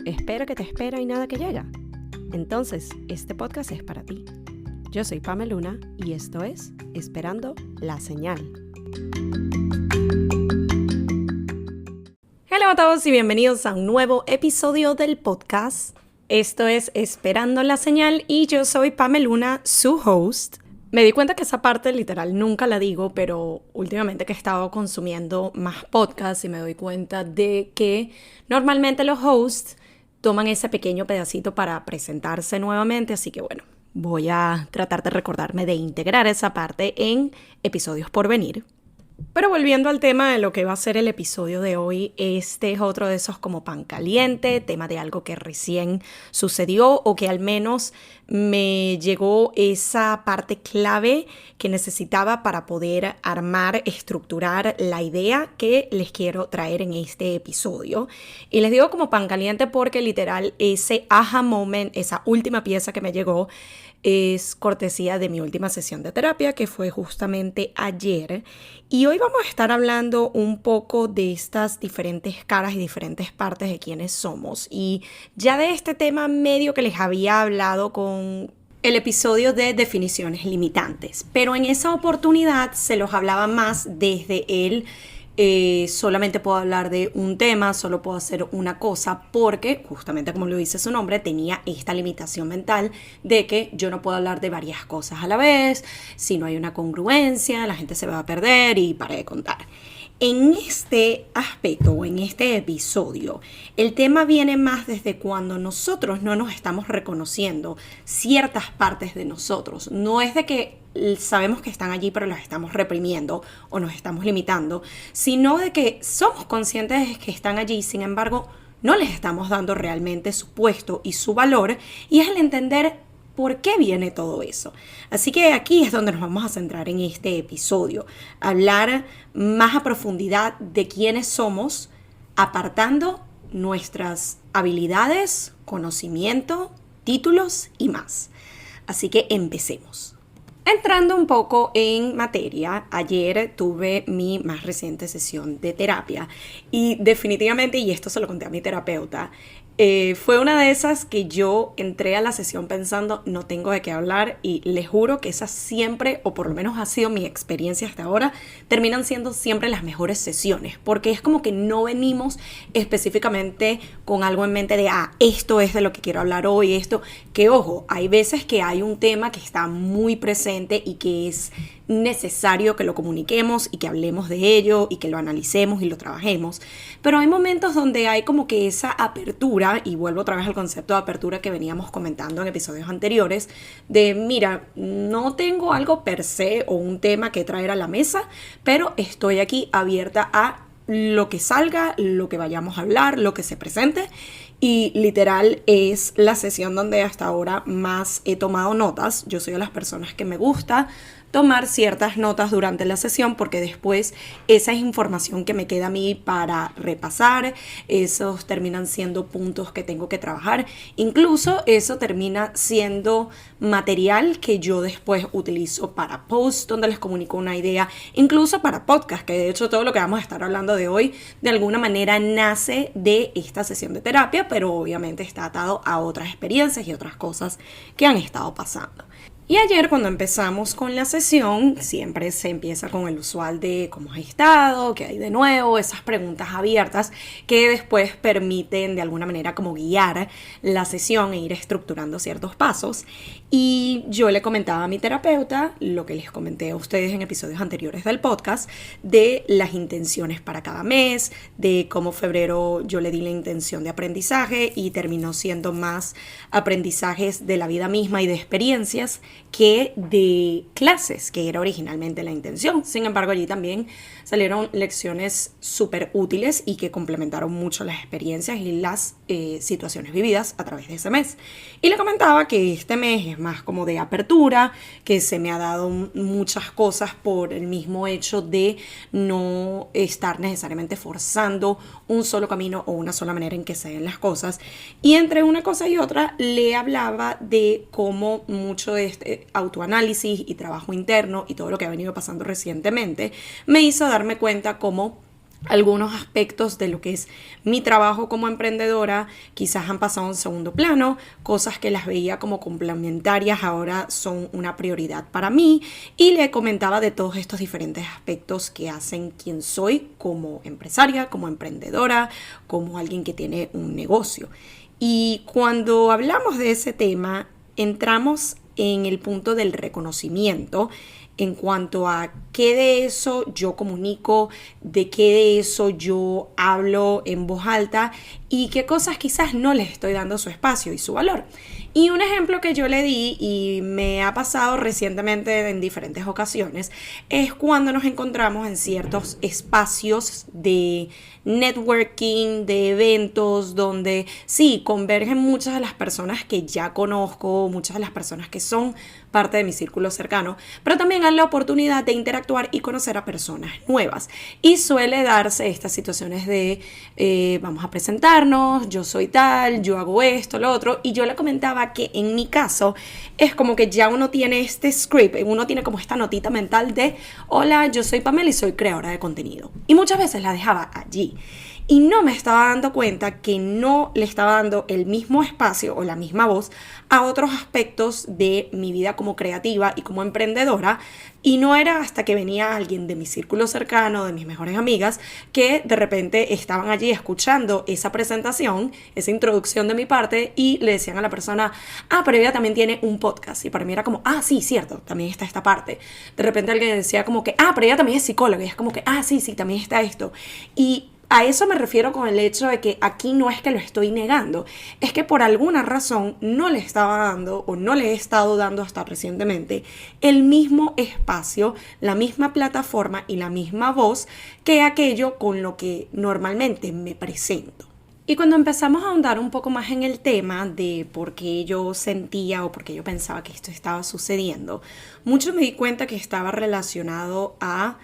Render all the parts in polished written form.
Espera que te espera y nada que llega. Entonces, este podcast es para ti. Yo soy Pamela Luna y esto es Esperando la Señal. Hola a todos y bienvenidos a un nuevo episodio del podcast. Esto es Esperando la Señal y yo soy Pamela Luna, su host. Me di cuenta que esa parte literal nunca la digo, pero últimamente que he estado consumiendo más podcasts y me doy cuenta de que normalmente los hosts toman ese pequeño pedacito para presentarse nuevamente, así que bueno, voy a tratar de recordarme de integrar esa parte en episodios por venir. Pero volviendo al tema de lo que va a ser el episodio de hoy, este es otro de esos como pan caliente, tema de algo que recién sucedió o que al menos me llegó esa parte clave que necesitaba para poder armar, estructurar la idea que les quiero traer en este episodio. Y les digo como pan caliente porque literal ese aha moment, esa última pieza que me llegó, es cortesía de mi última sesión de terapia que fue justamente ayer y hoy vamos a estar hablando un poco de estas diferentes caras y diferentes partes de quiénes somos y ya de este tema medio que les había hablado con el episodio de definiciones limitantes, pero en esa oportunidad se los hablaba más desde el solamente puedo hablar de un tema, solo puedo hacer una cosa porque, justamente como lo dice su nombre, tenía esta limitación mental de que yo no puedo hablar de varias cosas a la vez, si no hay una congruencia, la gente se va a perder y para de contar. En este aspecto o en este episodio, el tema viene más desde cuando nosotros no nos estamos reconociendo ciertas partes de nosotros. No es de que sabemos que están allí pero las estamos reprimiendo o nos estamos limitando, sino de que somos conscientes de que están allí, sin embargo, no les estamos dando realmente su puesto y su valor, y es el entender ¿por qué viene todo eso? Así que aquí es donde nos vamos a centrar en este episodio. Hablar más a profundidad de quiénes somos, apartando nuestras habilidades, conocimiento, títulos y más. Así que empecemos. Entrando un poco en materia, ayer tuve mi más reciente sesión de terapia y definitivamente, y esto se lo conté a mi terapeuta, fue una de esas que yo entré a la sesión pensando no tengo de qué hablar y les juro que esas siempre, o por lo menos ha sido mi experiencia hasta ahora, terminan siendo siempre las mejores sesiones porque es como que no venimos específicamente con algo en mente de esto es de lo que quiero hablar hoy, esto, que ojo, hay veces que hay un tema que está muy presente y que es necesario que lo comuniquemos y que hablemos de ello y que lo analicemos y lo trabajemos, pero hay momentos donde hay como que esa apertura, y vuelvo otra vez al concepto de apertura que veníamos comentando en episodios anteriores, de mira, no tengo algo per se o un tema que traer a la mesa, pero estoy aquí abierta a lo que salga, lo que vayamos a hablar, lo que se presente. Y literal es la sesión donde hasta ahora más he tomado notas. Yo soy de las personas que me gusta tomar ciertas notas durante la sesión porque después esa es información que me queda a mí para repasar, esos terminan siendo puntos que tengo que trabajar, incluso eso termina siendo material que yo después utilizo para posts donde les comunico una idea, incluso para podcast, que de hecho todo lo que vamos a estar hablando de hoy de alguna manera nace de esta sesión de terapia, pero obviamente está atado a otras experiencias y otras cosas que han estado pasando. Y ayer cuando empezamos con la sesión, siempre se empieza con el usual de cómo has estado, qué hay de nuevo, esas preguntas abiertas que después permiten de alguna manera como guiar la sesión e ir estructurando ciertos pasos. Y yo le comentaba a mi terapeuta lo que les comenté a ustedes en episodios anteriores del podcast, de las intenciones para cada mes, de cómo febrero yo le di la intención de aprendizaje y terminó siendo más aprendizajes de la vida misma y de experiencias que de clases, que era originalmente la intención. Sin embargo, allí también salieron lecciones súper útiles y que complementaron mucho las experiencias y las situaciones vividas a través de ese mes. Y le comentaba que este mes es más como de apertura, que se me ha dado muchas cosas por el mismo hecho de no estar necesariamente forzando un solo camino o una sola manera en que se den las cosas. Y entre una cosa y otra le hablaba de cómo mucho de este autoanálisis y trabajo interno y todo lo que ha venido pasando recientemente me hizo darme cuenta cómo Algunos aspectos de lo que es mi trabajo como emprendedora quizás han pasado en segundo plano, cosas que las veía como complementarias ahora son una prioridad para mí, y le comentaba de todos estos diferentes aspectos que hacen quién soy como empresaria, como emprendedora, como alguien que tiene un negocio. Y cuando hablamos de ese tema, entramos en el punto del reconocimiento en cuanto a qué de eso yo comunico, de qué de eso yo hablo en voz alta y qué cosas quizás no les estoy dando su espacio y su valor. Y un ejemplo que yo le di y me ha pasado recientemente en diferentes ocasiones es cuando nos encontramos en ciertos espacios de networking, de eventos donde sí, convergen muchas de las personas que ya conozco, muchas de las personas que son parte de mi círculo cercano, pero también hay la oportunidad de interactuar y conocer a personas nuevas. Y suele darse estas situaciones de vamos a presentarnos, yo soy tal, yo hago esto, lo otro, y yo le comentaba que en mi caso es como que ya uno tiene este script, uno tiene como esta notita mental de hola, yo soy Pamela y soy creadora de contenido. Y muchas veces la dejaba allí. Y no me estaba dando cuenta que no le estaba dando el mismo espacio o la misma voz a otros aspectos de mi vida como creativa y como emprendedora. Y no era hasta que venía alguien de mi círculo cercano, de mis mejores amigas, que de repente estaban allí escuchando esa presentación, esa introducción de mi parte, y le decían a la persona, pero ella también tiene un podcast. Y para mí era como, sí, cierto, también está esta parte. De repente alguien decía como que, pero ella también es psicóloga. Y es como que, sí, también está esto. Y a eso me refiero con el hecho de que aquí no es que lo estoy negando, es que por alguna razón no le estaba dando o no le he estado dando hasta recientemente el mismo espacio, la misma plataforma y la misma voz que aquello con lo que normalmente me presento. Y cuando empezamos a ahondar un poco más en el tema de por qué yo sentía o por qué yo pensaba que esto estaba sucediendo, mucho me di cuenta que estaba relacionado a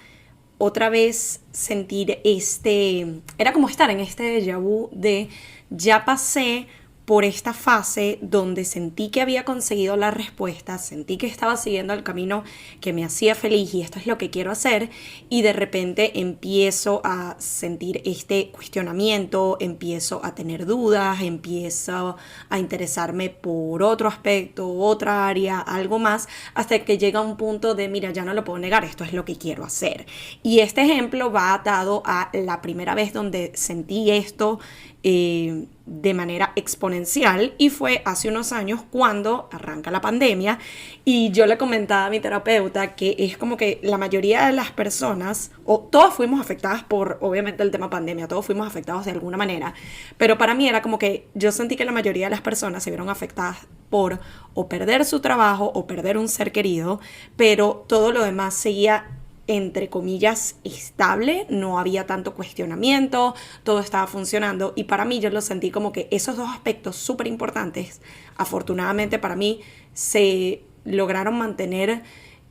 otra vez sentir era como estar en este déjà vu de ya pasé por esta fase donde sentí que había conseguido la respuesta, sentí que estaba siguiendo el camino que me hacía feliz y esto es lo que quiero hacer, y de repente empiezo a sentir este cuestionamiento, empiezo a tener dudas, empiezo a interesarme por otro aspecto, otra área, algo más, hasta que llega un punto de mira, ya no lo puedo negar, esto es lo que quiero hacer. Y este ejemplo va atado a la primera vez donde sentí esto de manera exponencial, y fue hace unos años cuando arranca la pandemia, y yo le comentaba a mi terapeuta que es como que la mayoría de las personas, o todos fuimos afectadas por obviamente el tema pandemia, todos fuimos afectados de alguna manera, pero para mí era como que yo sentí que la mayoría de las personas se vieron afectadas por o perder su trabajo o perder un ser querido, pero todo lo demás seguía entre comillas estable, no había tanto cuestionamiento, todo estaba funcionando, y para mí yo lo sentí como que esos dos aspectos súper importantes, afortunadamente para mí, se lograron mantener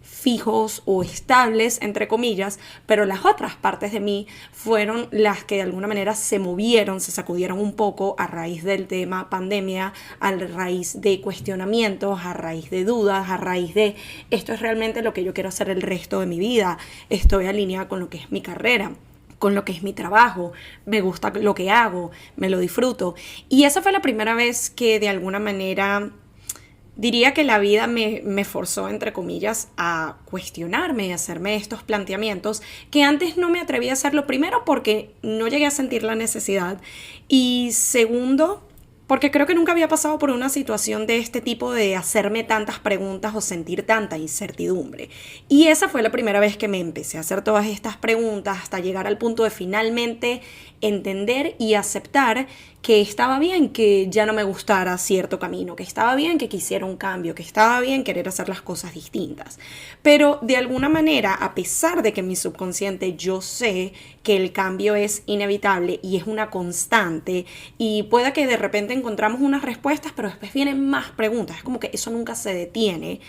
fijos o estables, entre comillas, pero las otras partes de mí fueron las que de alguna manera se movieron, se sacudieron un poco a raíz del tema pandemia, a raíz de cuestionamientos, a raíz de dudas, a raíz de esto es realmente lo que yo quiero hacer el resto de mi vida, estoy alineada con lo que es mi carrera, con lo que es mi trabajo, me gusta lo que hago, me lo disfruto. Y esa fue la primera vez que de alguna manera diría que la vida me forzó, entre comillas, a cuestionarme y a hacerme estos planteamientos que antes no me atreví a hacerlo. Primero, porque no llegué a sentir la necesidad. Y segundo, porque creo que nunca había pasado por una situación de este tipo de hacerme tantas preguntas o sentir tanta incertidumbre. Y esa fue la primera vez que me empecé a hacer todas estas preguntas hasta llegar al punto de finalmente entender y aceptar que estaba bien que ya no me gustara cierto camino, que estaba bien que quisiera un cambio, que estaba bien querer hacer las cosas distintas. Pero de alguna manera, a pesar de que en mi subconsciente yo sé que el cambio es inevitable y es una constante, y pueda que de repente encontramos unas respuestas, pero después vienen más preguntas, es como que eso nunca se detiene.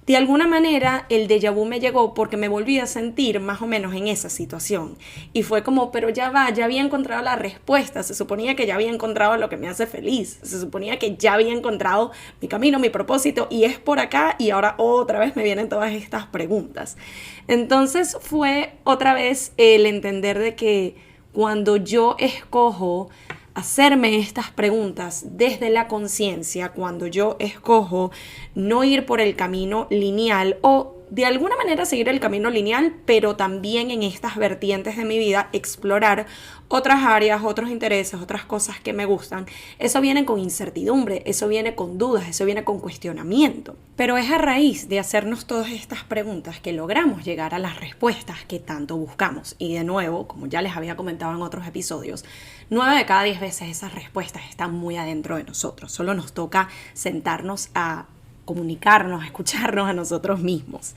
De alguna manera el déjà vu me llegó porque me volví a sentir más o menos en esa situación. Y fue como, pero ya va, ya había encontrado la respuesta, se suponía que ya había encontrado lo que me hace feliz, se suponía que ya había encontrado mi camino, mi propósito, y es por acá, y ahora otra vez me vienen todas estas preguntas. Entonces fue otra vez el entender de que cuando yo escojo hacerme estas preguntas desde la conciencia, cuando yo escojo no ir por el camino lineal o de alguna manera seguir el camino lineal, pero también en estas vertientes de mi vida explorar otras áreas, otros intereses, otras cosas que me gustan. Eso viene con incertidumbre, eso viene con dudas, eso viene con cuestionamiento. Pero es a raíz de hacernos todas estas preguntas que logramos llegar a las respuestas que tanto buscamos. Y de nuevo, como ya les había comentado en otros episodios, 9 de cada 10 veces esas respuestas están muy adentro de nosotros. Solo nos toca sentarnos a comunicarnos, escucharnos a nosotros mismos.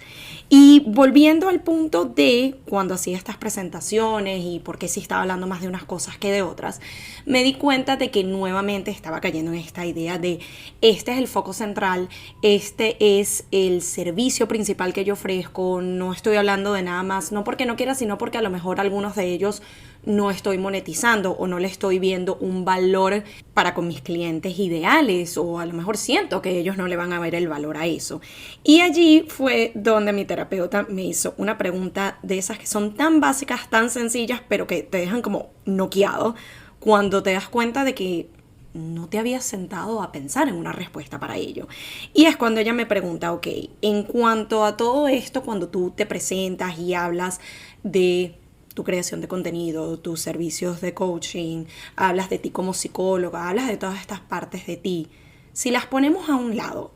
Y volviendo al punto de cuando hacía estas presentaciones y por qué sí estaba hablando más de unas cosas que de otras, me di cuenta de que nuevamente estaba cayendo en esta idea de este es el foco central, este es el servicio principal que yo ofrezco, no estoy hablando de nada más, no porque no quiera, sino porque a lo mejor algunos de ellos no estoy monetizando o no le estoy viendo un valor para con mis clientes ideales, o a lo mejor siento que ellos no le van a ver el valor a eso. Y allí fue donde mi terapeuta me hizo una pregunta de esas que son tan básicas, tan sencillas, pero que te dejan como noqueado cuando te das cuenta de que no te habías sentado a pensar en una respuesta para ello. Y es cuando ella me pregunta, ok, en cuanto a todo esto, cuando tú te presentas y hablas de tu creación de contenido, tus servicios de coaching, hablas de ti como psicóloga, hablas de todas estas partes de ti, si las ponemos a un lado,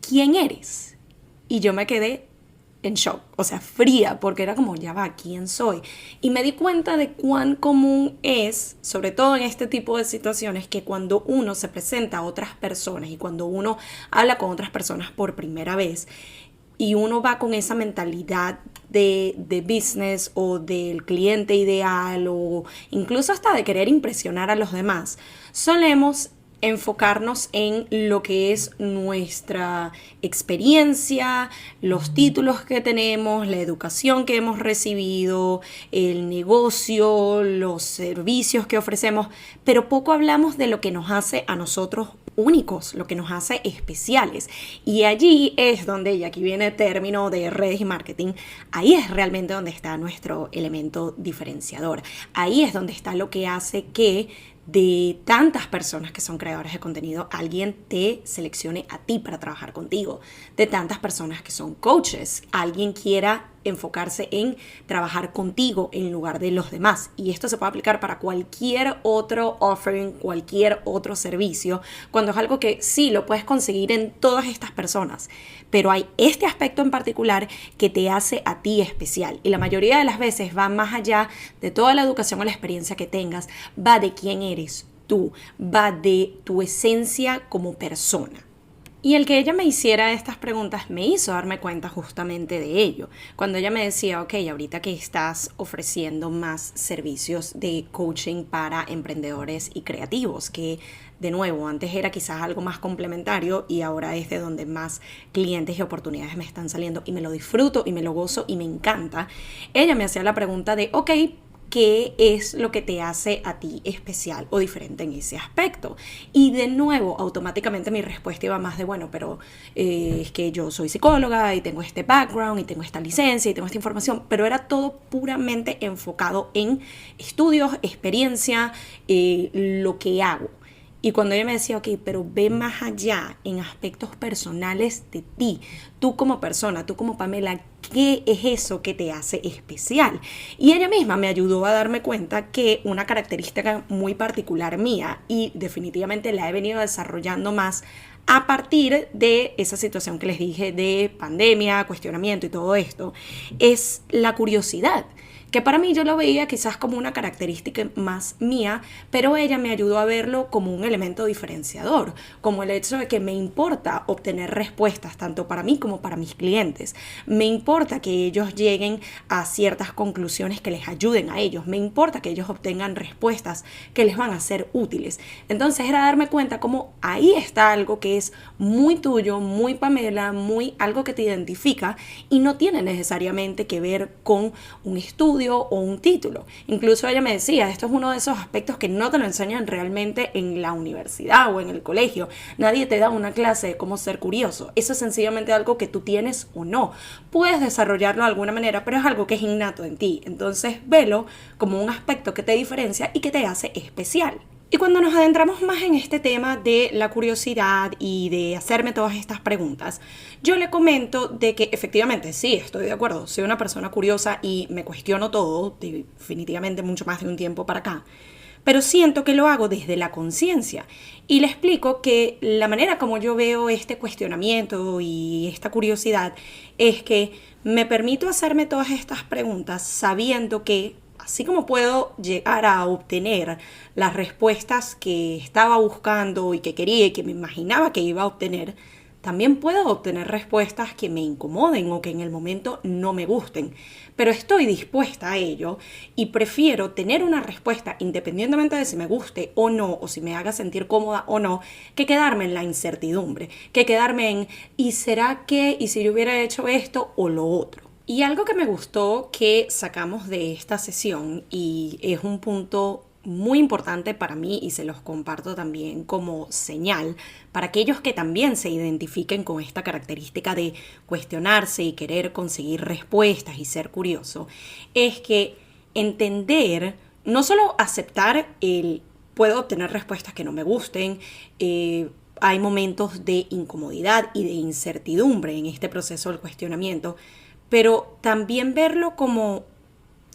¿quién eres? Y yo me quedé en shock, o sea, fría, porque era como, ya va, ¿quién soy? Y me di cuenta de cuán común es, sobre todo en este tipo de situaciones, que cuando uno se presenta a otras personas y cuando uno habla con otras personas por primera vez, y uno va con esa mentalidad de business o del cliente ideal o incluso hasta de querer impresionar a los demás, solemos enfocarnos en lo que es nuestra experiencia, los títulos que tenemos, la educación que hemos recibido, el negocio, los servicios que ofrecemos, pero poco hablamos de lo que nos hace a nosotros únicos, lo que nos hace especiales. Y allí es donde, y aquí viene el término de redes y marketing, ahí es realmente donde está nuestro elemento diferenciador. Ahí es donde está lo que hace que de tantas personas que son creadores de contenido, alguien te seleccione a ti para trabajar contigo. De tantas personas que son coaches, alguien quiera enfocarse en trabajar contigo en lugar de los demás. Y esto se puede aplicar para cualquier otro offering, cualquier otro servicio, cuando es algo que sí lo puedes conseguir en todas estas personas, pero hay este aspecto en particular que te hace a ti especial. Y la mayoría de las veces va más allá de toda la educación o la experiencia que tengas, va de quién eres tú, va de tu esencia como persona. Y el que ella me hiciera estas preguntas me hizo darme cuenta justamente de ello. Cuando ella me decía, ok, ahorita que estás ofreciendo más servicios de coaching para emprendedores y creativos, que de nuevo, antes era quizás algo más complementario y ahora es de donde más clientes y oportunidades me están saliendo y me lo disfruto y me lo gozo y me encanta. Ella me hacía la pregunta de, ok, ¿qué es lo que te hace a ti especial o diferente en ese aspecto? Y de nuevo, automáticamente mi respuesta iba más de, bueno, pero es que yo soy psicóloga y tengo este background y tengo esta licencia y tengo esta información, pero era todo puramente enfocado en estudios, experiencia, lo que hago. Y cuando ella me decía, ok, pero ve más allá en aspectos personales de ti, tú como persona, tú como Pamela, ¿qué es eso que te hace especial? Y ella misma me ayudó a darme cuenta que una característica muy particular mía, y definitivamente la he venido desarrollando más a partir de esa situación que les dije de pandemia, cuestionamiento y todo esto, es la curiosidad. que para mí yo lo veía quizás como una característica más mía, pero ella me ayudó a verlo como un elemento diferenciador, como el hecho de que me importa obtener respuestas tanto para mí como para mis clientes. Me importa que ellos lleguen a ciertas conclusiones que les ayuden a ellos. Me importa que ellos obtengan respuestas que les van a ser útiles. Entonces era darme cuenta como ahí está algo que es muy tuyo, muy Pamela, muy algo que te identifica y no tiene necesariamente que ver con un estudio o un título. Incluso ella me decía, esto es uno de esos aspectos que no te lo enseñan realmente en la universidad o en el colegio. Nadie te da una clase de cómo ser curioso. Eso es sencillamente algo que tú tienes o no. Puedes desarrollarlo de alguna manera, pero es algo que es innato en ti. Entonces, velo como un aspecto que te diferencia y que te hace especial. Y cuando nos adentramos más en este tema de la curiosidad y de hacerme todas estas preguntas, yo le comento de que efectivamente sí, estoy de acuerdo, soy una persona curiosa y me cuestiono todo, definitivamente mucho más de un tiempo para acá, pero siento que lo hago desde la conciencia. Y le explico que la manera como yo veo este cuestionamiento y esta curiosidad es que me permito hacerme todas estas preguntas sabiendo que así como puedo llegar a obtener las respuestas que estaba buscando y que quería y que me imaginaba que iba a obtener, también puedo obtener respuestas que me incomoden o que en el momento no me gusten. Pero estoy dispuesta a ello y prefiero tener una respuesta independientemente de si me guste o no, o si me haga sentir cómoda o no, que quedarme en la incertidumbre, que quedarme en ¿y será que? ¿Y si yo hubiera hecho esto o lo otro? Y algo que me gustó que sacamos de esta sesión y es un punto muy importante para mí y se los comparto también como señal para aquellos que también se identifiquen con esta característica de cuestionarse y querer conseguir respuestas y ser curioso, es que entender, no solo aceptar el puedo obtener respuestas que no me gusten, hay momentos de incomodidad y de incertidumbre en este proceso del cuestionamiento, pero también verlo como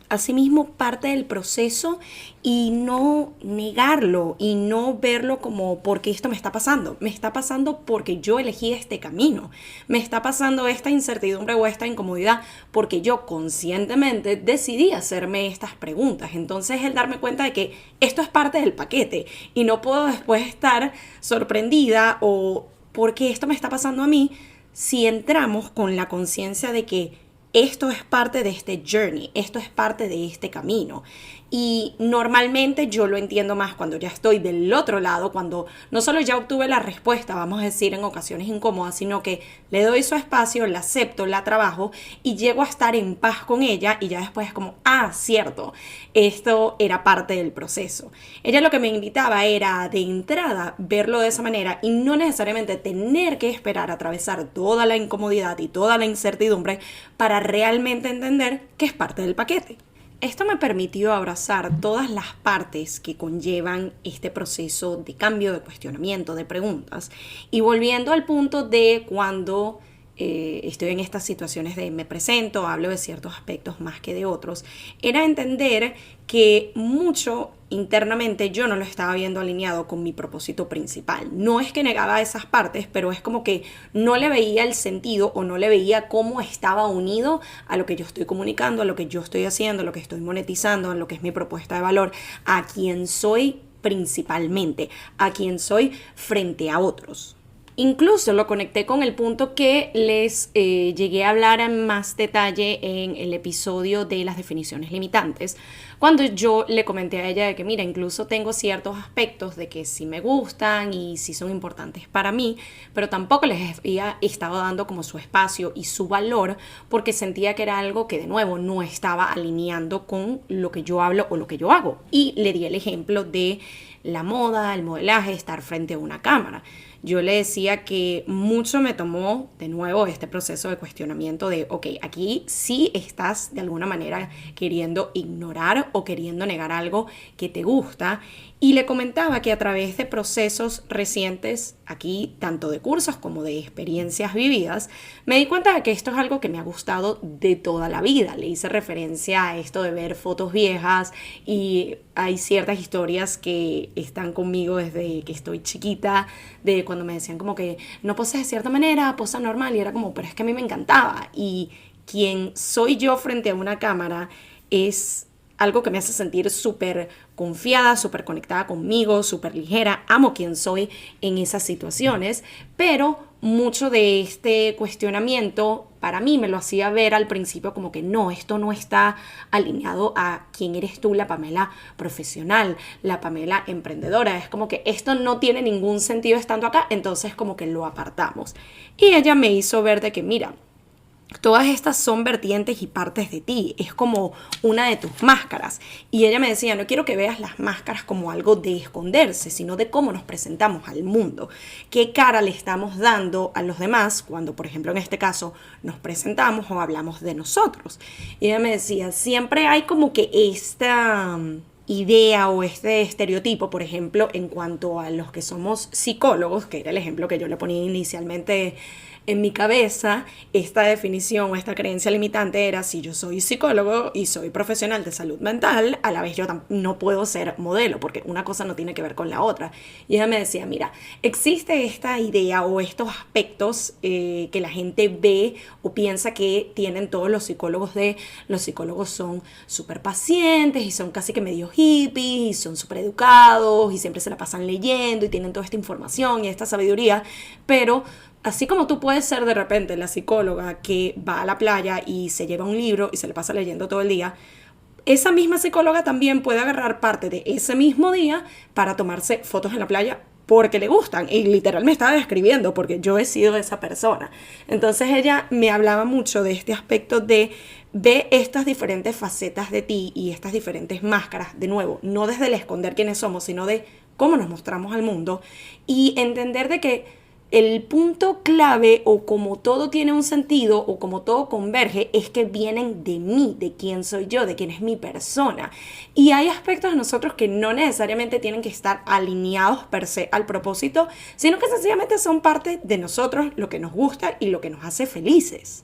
asimismo parte del proceso y no negarlo y no verlo como porque esto me está pasando. Me está pasando porque yo elegí este camino. Me está pasando esta incertidumbre o esta incomodidad porque yo conscientemente decidí hacerme estas preguntas. Entonces el darme cuenta de que esto es parte del paquete y no puedo después estar sorprendida o porque esto me está pasando a mí si entramos con la conciencia de que esto es parte de este journey, esto es parte de este camino. Y normalmente yo lo entiendo más cuando ya estoy del otro lado, cuando no solo ya obtuve la respuesta, vamos a decir en ocasiones incómodas, sino que le doy su espacio, la acepto, la trabajo y llego a estar en paz con ella y ya después es como, cierto, esto era parte del proceso. Ella lo que me invitaba era de entrada verlo de esa manera y no necesariamente tener que esperar a atravesar toda la incomodidad y toda la incertidumbre para realmente entender que es parte del paquete. Esto me permitió abrazar todas las partes que conllevan este proceso de cambio, de cuestionamiento, de preguntas. Y volviendo al punto de cuando estoy en estas situaciones de me presento, hablo de ciertos aspectos más que de otros, era entender que mucho internamente yo no lo estaba viendo alineado con mi propósito principal. No es que negaba esas partes, pero es como que no le veía el sentido o no le veía cómo estaba unido a lo que yo estoy comunicando, a lo que yo estoy haciendo, a lo que estoy monetizando, a lo que es mi propuesta de valor, a quien soy principalmente, a quien soy frente a otros. Incluso lo conecté con el punto que les llegué a hablar en más detalle en el episodio de las definiciones limitantes, cuando yo le comenté a ella de que mira, incluso tengo ciertos aspectos de que sí me gustan y sí son importantes para mí, pero tampoco les había estado dando como su espacio y su valor porque sentía que era algo que de nuevo no estaba alineando con lo que yo hablo o lo que yo hago. Y le di el ejemplo de la moda, el modelaje, estar frente a una cámara. Yo le decía que mucho me tomó de nuevo este proceso de cuestionamiento de, ok, aquí sí estás de alguna manera queriendo ignorar o queriendo negar algo que te gusta. Y le comentaba que a través de procesos recientes, aquí tanto de cursos como de experiencias vividas, me di cuenta de que esto es algo que me ha gustado de toda la vida. Le hice referencia a esto de ver fotos viejas y hay ciertas historias que están conmigo desde que estoy chiquita, de cuando me decían como que no poses de cierta manera, posa normal, y era como, pero es que a mí me encantaba. Y quien soy yo frente a una cámara es algo que me hace sentir súper confiada, súper conectada conmigo, súper ligera. Amo quien soy en esas situaciones, pero mucho de este cuestionamiento para mí me lo hacía ver al principio como que no, esto no está alineado a quién eres tú, la Pamela profesional, la Pamela emprendedora. Es como que esto no tiene ningún sentido estando acá, entonces como que lo apartamos. Y ella me hizo ver de que mira, todas estas son vertientes y partes de ti, es como una de tus máscaras. Y ella me decía, no quiero que veas las máscaras como algo de esconderse, sino de cómo nos presentamos al mundo, qué cara le estamos dando a los demás cuando, por ejemplo, en este caso, nos presentamos o hablamos de nosotros. Y ella me decía, siempre hay como que esta idea o este estereotipo, por ejemplo, en cuanto a los que somos psicólogos, que era el ejemplo que yo le ponía inicialmente en mi cabeza, esta definición o esta creencia limitante era: si yo soy psicólogo y soy profesional de salud mental, a la vez yo no puedo ser modelo, porque una cosa no tiene que ver con la otra. Y ella me decía, mira, existe esta idea o estos aspectos que la gente ve o piensa que tienen todos los psicólogos los psicólogos son súper pacientes y son casi que medio hippies y son súper educados y siempre se la pasan leyendo y tienen toda esta información y esta sabiduría, pero así como tú puedes ser de repente la psicóloga que va a la playa y se lleva un libro y se le pasa leyendo todo el día, esa misma psicóloga también puede agarrar parte de ese mismo día para tomarse fotos en la playa porque le gustan. Y literal me estaba describiendo porque yo he sido esa persona. Entonces ella me hablaba mucho de este aspecto de ve estas diferentes facetas de ti y estas diferentes máscaras, de nuevo, no desde el esconder quiénes somos, sino de cómo nos mostramos al mundo y entender de que el punto clave, o como todo tiene un sentido, o como todo converge, es que vienen de mí, de quién soy yo, de quién es mi persona. Y hay aspectos de nosotros que no necesariamente tienen que estar alineados per se al propósito, sino que sencillamente son parte de nosotros, lo que nos gusta y lo que nos hace felices.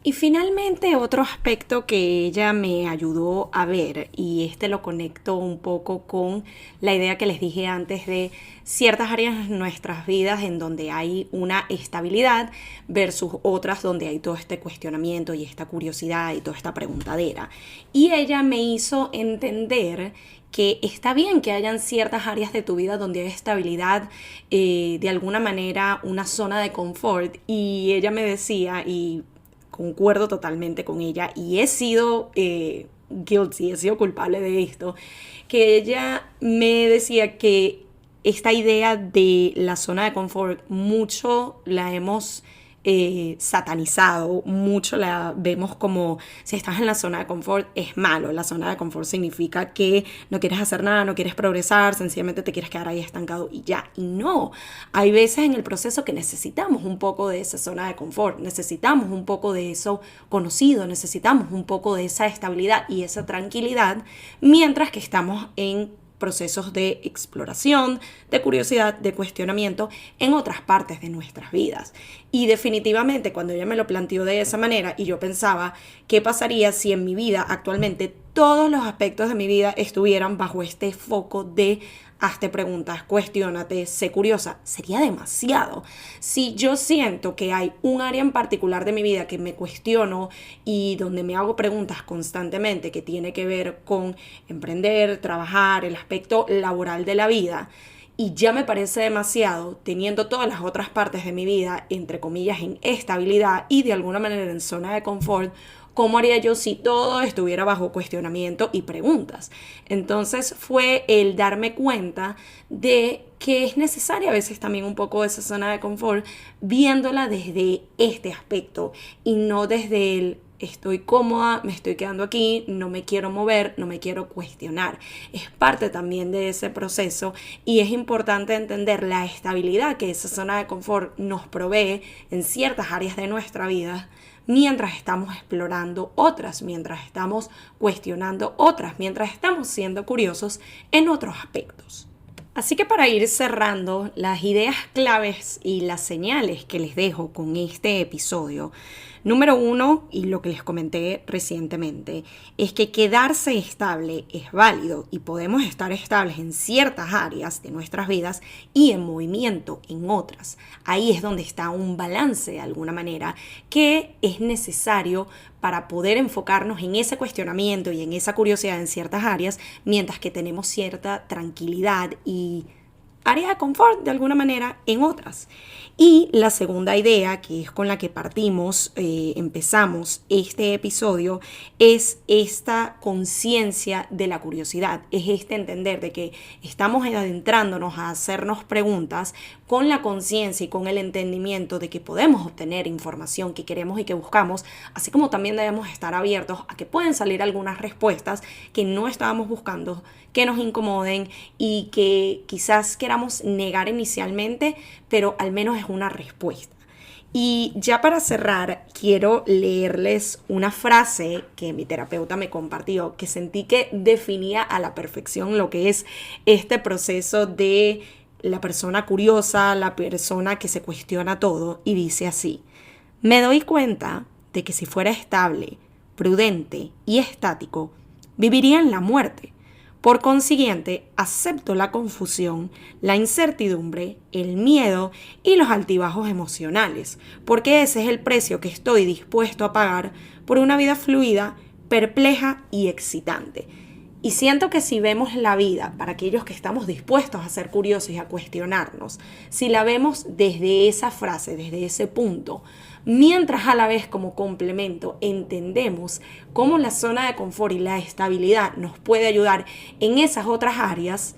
Y finalmente otro aspecto que ella me ayudó a ver, y este lo conecto un poco con la idea que les dije antes de ciertas áreas de nuestras vidas en donde hay una estabilidad versus otras donde hay todo este cuestionamiento y esta curiosidad y toda esta preguntadera. Y ella me hizo entender que está bien que hayan ciertas áreas de tu vida donde hay estabilidad, de alguna manera una zona de confort. Y ella me decía, y concuerdo totalmente con ella, y he sido guilty, he sido culpable de esto, que ella me decía que esta idea de la zona de confort mucho la hemos satanizado, mucho la vemos como si estás en la zona de confort es malo. La zona de confort significa que no quieres hacer nada, no quieres progresar, sencillamente te quieres quedar ahí estancado y ya. Y no, hay veces en el proceso que necesitamos un poco de esa zona de confort, necesitamos un poco de eso conocido, necesitamos un poco de esa estabilidad y esa tranquilidad mientras que estamos en procesos de exploración, de curiosidad, de cuestionamiento en otras partes de nuestras vidas. Y definitivamente cuando ella me lo planteó de esa manera y yo pensaba, ¿qué pasaría si en mi vida actualmente todos los aspectos de mi vida estuvieran bajo este foco de hazte preguntas, cuestiónate, sé curiosa? Sería demasiado. Si yo siento que hay un área en particular de mi vida que me cuestiono y donde me hago preguntas constantemente que tiene que ver con emprender, trabajar, el aspecto laboral de la vida, y ya me parece demasiado teniendo todas las otras partes de mi vida, entre comillas, en estabilidad y de alguna manera en zona de confort, ¿cómo haría yo si todo estuviera bajo cuestionamiento y preguntas? Entonces fue el darme cuenta de que es necesaria a veces también un poco esa zona de confort, viéndola desde este aspecto y no desde el estoy cómoda, me estoy quedando aquí, no me quiero mover, no me quiero cuestionar. Es parte también de ese proceso y es importante entender la estabilidad que esa zona de confort nos provee en ciertas áreas de nuestra vida, mientras estamos explorando otras, mientras estamos cuestionando otras, mientras estamos siendo curiosos en otros aspectos. Así que para ir cerrando, las ideas claves y las señales que les dejo con este episodio Número 1, y lo que les comenté recientemente, es que quedarse estable es válido y podemos estar estables en ciertas áreas de nuestras vidas y en movimiento en otras. Ahí es donde está un balance de alguna manera que es necesario para poder enfocarnos en ese cuestionamiento y en esa curiosidad en ciertas áreas, mientras que tenemos cierta tranquilidad y área de confort de alguna manera en otras. Y la segunda idea, que es con la que empezamos este episodio, es esta conciencia de la curiosidad, es este entender de que estamos adentrándonos a hacernos preguntas con la conciencia y con el entendimiento de que podemos obtener información que queremos y que buscamos, así como también debemos estar abiertos a que pueden salir algunas respuestas que no estábamos buscando, que nos incomoden y que quizás queramos negar inicialmente, pero al menos es una respuesta. Y ya para cerrar, quiero leerles una frase que mi terapeuta me compartió, que sentí que definía a la perfección lo que es este proceso de la persona curiosa, la persona que se cuestiona todo, y dice así: me doy cuenta de que si fuera estable, prudente y estático, viviría en la muerte. Por consiguiente, acepto la confusión, la incertidumbre, el miedo y los altibajos emocionales, porque ese es el precio que estoy dispuesto a pagar por una vida fluida, perpleja y excitante. Y siento que si vemos la vida, para aquellos que estamos dispuestos a ser curiosos y a cuestionarnos, si la vemos desde esa frase, desde ese punto, mientras a la vez como complemento entendemos cómo la zona de confort y la estabilidad nos puede ayudar en esas otras áreas,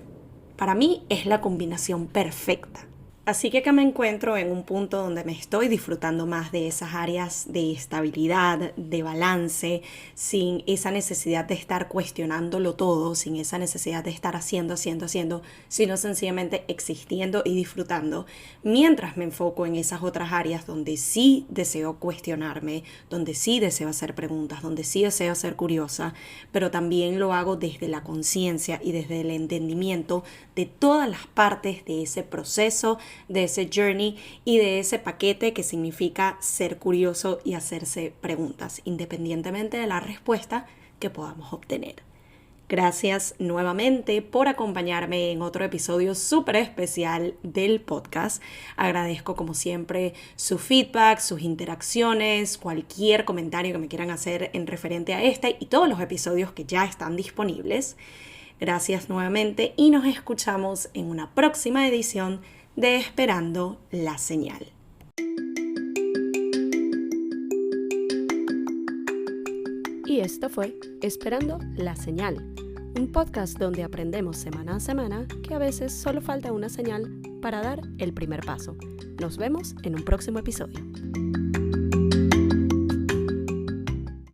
para mí es la combinación perfecta. Así que acá me encuentro en un punto donde me estoy disfrutando más de esas áreas de estabilidad, de balance, sin esa necesidad de estar cuestionándolo todo, sin esa necesidad de estar haciendo, sino sencillamente existiendo y disfrutando, mientras me enfoco en esas otras áreas donde sí deseo cuestionarme, donde sí deseo hacer preguntas, donde sí deseo ser curiosa, pero también lo hago desde la conciencia y desde el entendimiento de todas las partes de ese proceso, de ese journey y de ese paquete que significa ser curioso y hacerse preguntas, independientemente de la respuesta que podamos obtener. Gracias nuevamente por acompañarme en otro episodio súper especial del podcast. Agradezco como siempre su feedback, sus interacciones, cualquier comentario que me quieran hacer en referente a este y todos los episodios que ya están disponibles. Gracias nuevamente y nos escuchamos en una próxima edición de Esperando la Señal. Y esto fue Esperando la Señal, un podcast donde aprendemos semana a semana que a veces solo falta una señal para dar el primer paso. Nos vemos en un próximo episodio.